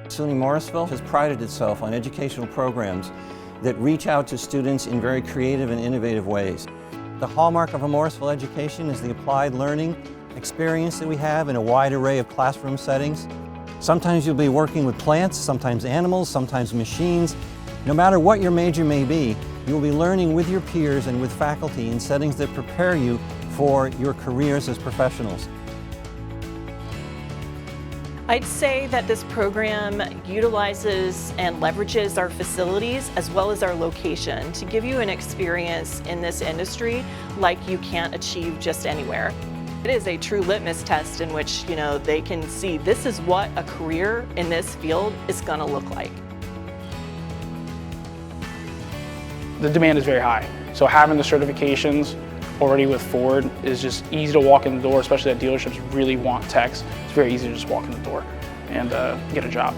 SUNY Morrisville has prided itself on educational programs that reach out to students in very creative and innovative ways. The hallmark of a Morrisville education is the applied learning experience that we have in a wide array of classroom settings. Sometimes you'll be working with plants, sometimes animals, sometimes machines. No matter what your major may be, you will be learning with your peers and with faculty in settings that prepare you for your careers as professionals. I'd say that this program utilizes and leverages our facilities as well as our location to give you an experience in this industry like you can't achieve just anywhere. It is a true litmus test in which, they can see this is what a career in this field is going to look like. The demand is very high, so having the certifications already with Ford is just easy to walk in the door, especially that dealerships really want techs. It's very easy to just walk in the door and get a job.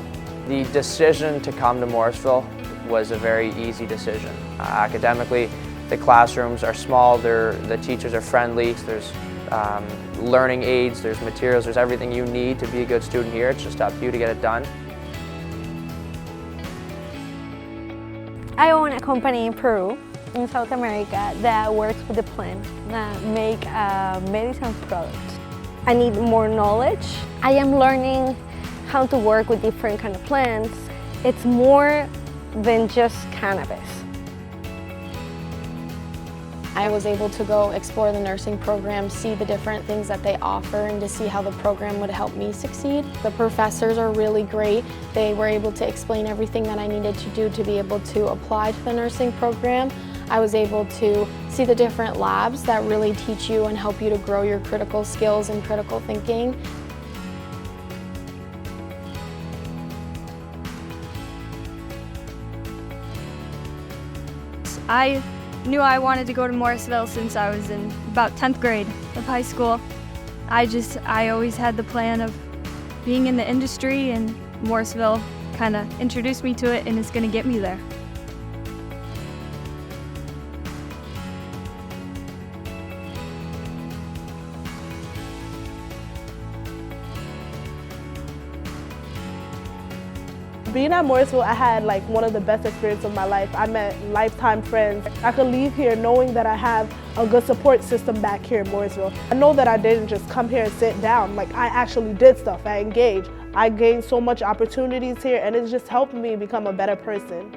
The decision to come to Morrisville was a very easy decision. Academically, the classrooms are small, the teachers are friendly, there's learning aids, there's materials, there's everything you need to be a good student here. It's just up to you to get it done. I own a company in Peru, in South America, that works with the plant, that make medicine products. I need more knowledge. I am learning how to work with different kind of plants. It's more than just cannabis. I was able to go explore the nursing program, see the different things that they offer, and to see how the program would help me succeed. The professors are really great. They were able to explain everything that I needed to do to be able to apply to the nursing program. I was able to see the different labs that really teach you and help you to grow your critical skills and critical thinking. I knew I wanted to go to Morrisville since I was in about 10th grade of high school. I always had the plan of being in the industry, and Morrisville kind of introduced me to it and is going to get me there. Being at Morrisville, I had one of the best experiences of my life. I met lifetime friends. I could leave here knowing that I have a good support system back here in Morrisville. I know that I didn't just come here and sit down. I actually did stuff. I engaged. I gained so much opportunities here, and it's just helped me become a better person.